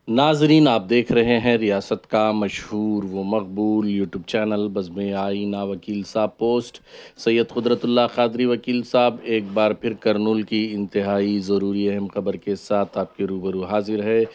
नाजरीन, आप देख रहे हैं रियासत का मशहूर व मकबूल यूट्यूब चैनल बज़्म आईना वकील साहब पोस्ट। सैयद कुदरतुल्लाह क़ादरी वकील साहब एक बार फिर करनूल की इंतहाई ज़रूरी अहम खबर के साथ आपके रूबरू हाजिर है।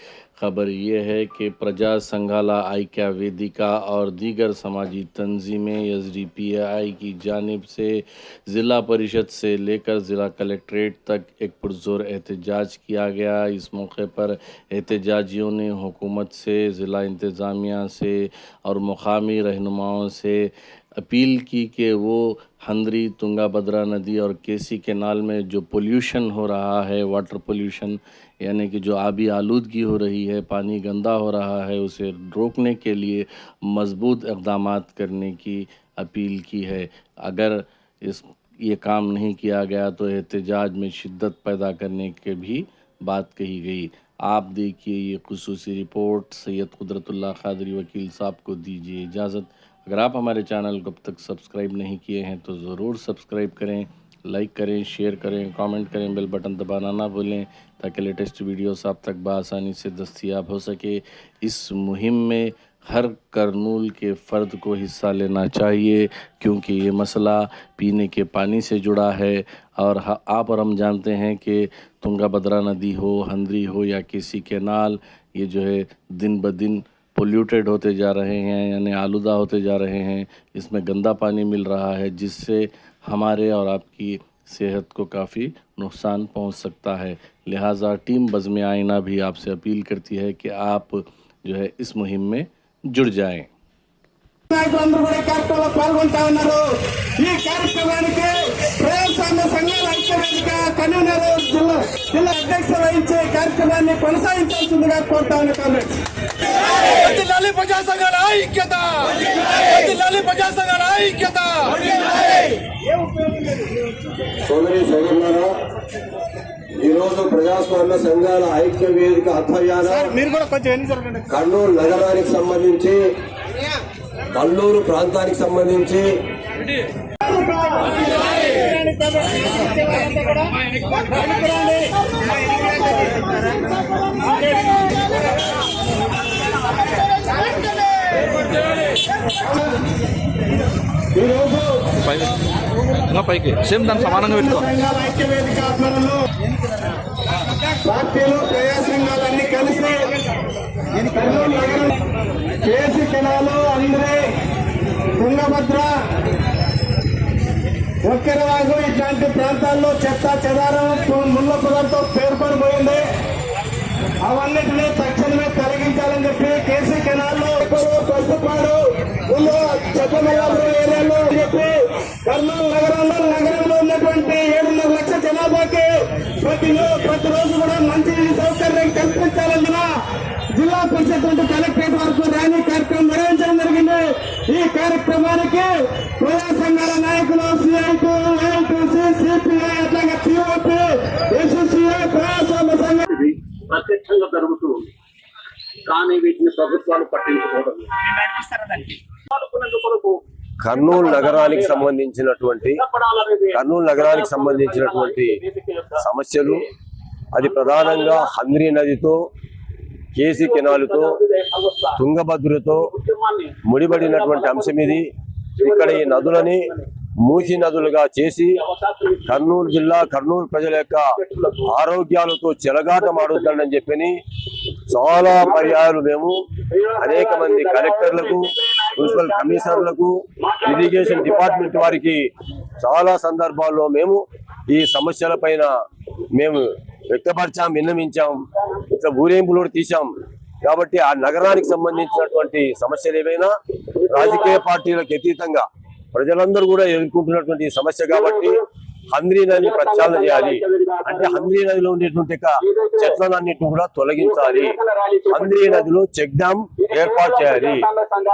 खबर ये है कि प्रजा संघाला ऐक्य वेदिका और दीगर समाजी तंजीमें एसडीपीआई की जानिब से ज़िला परिषद से लेकर ज़िला कलेक्ट्रेट तक एक पुरज़ोर एहतजाज किया गया। इस मौके पर एहतजाजियों ने हुकूमत से, ज़िला इंतज़ामिया से और मुकामी रहनुमाओं से अपील की कि वो हंदरी, तुंगाभद्रा नदी और केसी कैनाल में जो पोल्यूशन हो रहा है, वाटर पोल्यूशन यानी कि जो आबी आलूदगी हो रही है, पानी गंदा हो रहा है, उसे रोकने के लिए मज़बूत इक़दामात करने की अपील की है। अगर ये काम नहीं किया गया तो एहतजाज में शिद्दत पैदा करने के भी बात कही गई। आप देखिए ये खुसूसी रिपोर्ट। सैयद कुदरतुल्लाह क़ादरी वकील साहब को दीजिए इजाज़त। अगर आप हमारे चैनल को अब तक सब्सक्राइब नहीं किए हैं तो ज़रूर सब्सक्राइब करें, लाइक करें, शेयर करें, कमेंट करें, बेल बटन दबाना ना भूलें ताकि लेटेस्ट वीडियोस आप तक बआसानी से दस्तयाब हो सके। इस मुहिम में हर करनूल के फ़र्द को हिस्सा लेना चाहिए क्योंकि ये मसला पीने के पानी से जुड़ा है और आप और हम जानते हैं कि तुंगाभद्रा नदी हो, हंदरी हो या किसी कैनाल, ये जो है दिन ब दिन पोल्यूटेड होते जा रहे हैं यानी आलूदा होते जा रहे हैं। इसमें गंदा पानी मिल रहा है जिससे हमारे और आपकी सेहत को काफ़ी नुकसान पहुंच सकता है। लिहाजा टीम बज़्म आईना भी आपसे अपील करती है कि आप जो है इस मुहिम में जुड़ जाएं। నాయకులందరూ కూడా కార్యక్రమంలో పాల్గొంటా ఉన్నారు। ఈ కార్యక్రమానికి ప్రజాస్వామ్య సంఘాల ఐక్యవేదిక కన్వీనర్ జిల్లా అధ్యక్ష వహించే కార్యక్రమాన్ని కొనసాగించాల్సిందిగా కోరుతా ఉన్నాను। ప్రజా సంఘాల ఐక్యత, ప్రజా సంఘాల ఐక్యత। సోదరి సోదరులారా, ఈరోజు ప్రజాస్వామ్య సంఘాల ఐక్య వేదిక ఆధ్వర్యాన కర్నూలు నగరానికి సంబంధించి, కల్లూరు ప్రాంతానికి సంబంధించి పైకి సేమ్ దాన్ని సమానంగా పెట్టుకో। ఐక్య వేదిక ఆధ్వర్యంలో పార్టీలు, ప్రజా సంఘాలన్నీ కలిసి కర్నూలు నగరం కేసీ కెనాలు, అందరే తుంగభద్ర, ఒక్కెరవాగు ఇట్లాంటి ప్రాంతాల్లో చెత్త చెదారం ముళ్ళ పొదలతో పేర్కొనిపోయింది। అవన్నిటినీ తక్షణమే తొలగించాలని చెప్పి కేసీ కెనాల్లో, పసుపాడు, చెత్తమల్లాపురం ఏరియాలో చెప్పి కర్నూలు నగరంలో ఉన్నటువంటి 7.5 లక్షల జనాభాకి ప్రతిరోజు కూడా మంచి సౌకర్యం కల్పించాలన్న జిల్లా పరిషత్ నుండి కలెక్టరేట్ వరకు ర్యాలీ కార్యక్రమం నిర్వహించడం జరిగింది। ఈ కార్యక్రమానికి ప్రజా సంఘాల నాయకులు, సిఐటి, ఏఐటిసి, సిపిఐ, అట్లాగే పిఓపి, ఎస్ఎస్సిఐ, ప్రజాస్వామ్య సంఘం ప్రత్యక్షంగా జరుగుతూ ఉంది। కానీ వీటిని ప్రభుత్వాలు పట్టించుకోవడం కర్నూలు నగరానికి సంబంధించినటువంటి సమస్యలు, అది ప్రధానంగా హంద్రీ నదితో, కేసీ కెనాలుతో, తుంగభద్రతో ముడిపడినటువంటి అంశం ఇది। ఇక్కడ ఈ నదులని మూసి నదులుగా చేసి కర్నూలు జిల్లా, కర్నూలు ప్రజల యొక్క ఆరోగ్యాలతో చెలగాటమాడుతుందని చెప్పని చాలా పర్యాయాలు మేము అనేక మంది కలెక్టర్లకు, మున్సిపల్ కమిషనర్లకు, ఇరిగేషన్ డిపార్ట్మెంట్ వారికి చాలా సందర్భాల్లో మేము ఈ సమస్యల పైన మేము వ్యక్తపరిచాం, విన్నవించాం, ఇట్లా ఊరేంపులు తీసాం। కాబట్టి ఆ నగరానికి సంబంధించినటువంటి సమస్యలు ఏవైనా రాజకీయ పార్టీలకు అతీతంగా ప్రజలందరూ కూడా ఎదుర్కొంటున్నటువంటి సమస్య కాబట్టి హంద్రీ నదిని ప్రక్షాళన చేయాలి। అంటే హంద్రీ నదిలో ఉండేటువంటి చెట్లన్నింటినీ కూడా తొలగించాలి। హంద్రీ నదిలో చెక్ డ్యామ్ ఏర్పాటు చేయాలి।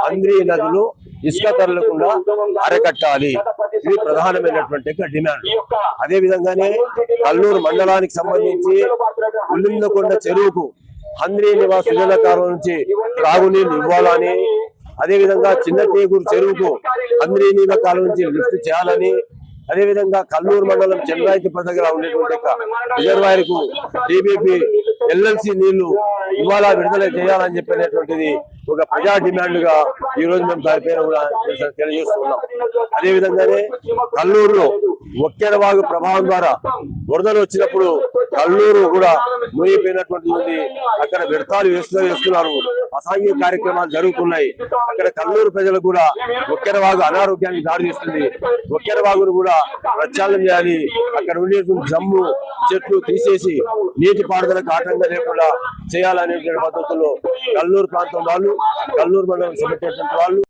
హంద్రీ నదిలో ఇసుక తరలకుండా అరకట్టాలి। ఇది ప్రధానమైనటువంటి డిమాండ్। అదే విధంగానే కల్లూరు మండలానికి సంబంధించి ఉల్లిందకొండ చెరువుకు హంద్రీ నివాస కాలువ నుంచి త్రాగునీళ్ళు ఇవ్వాలని, అదేవిధంగా చిన్న టేకూరు చెరువుకు హంద్రీ నీళ్ళ కాలువ నుంచి లిఫ్ట్ చేయాలని, అదేవిధంగా కల్లూరు మండలం చెన్నాయితిప దగ్గర ఉండేటువంటి రిజర్వాయర్ కు టీబీపీ ఎల్ఎల్సి నీళ్లు ఇవాళ విడుదల చేయాలని చెప్పినటువంటిది ఒక ప్రజా డిమాండ్ గా ఈ రోజు మేము దాని పేరు కూడా తెలియజేస్తున్నాం. అదే విధంగానే కల్లూరులో ఒక్కెరవాగు ప్రభావం ద్వారా వరదలు వచ్చినప్పుడు కల్లూరు కూడా మునిగిపోయినటువంటి ఉంది. అక్కడ వ్యర్థాలు వేస్తున్నారు, అసాంఘిక కార్యక్రమాలు జరుగుతున్నాయి. అక్కడ కల్లూరు ప్రజలకు కూడా ఒక్కెరవాగు అనారోగ్యానికి దారితీస్తుంది. ఒక్కెరవాగును కూడా ప్రక్షాళన చేయాలి. అక్కడ ఉండే జమ్ము చెట్లు తీసేసి నీటి పారుదలకు ఆటంకం లేకుండా చేయాలనే పద్ధతుల్లో కల్లూరు ప్రాంతం వాళ్ళు, కల్లూరు మండలం సంబంధించినటువంటి వాళ్ళు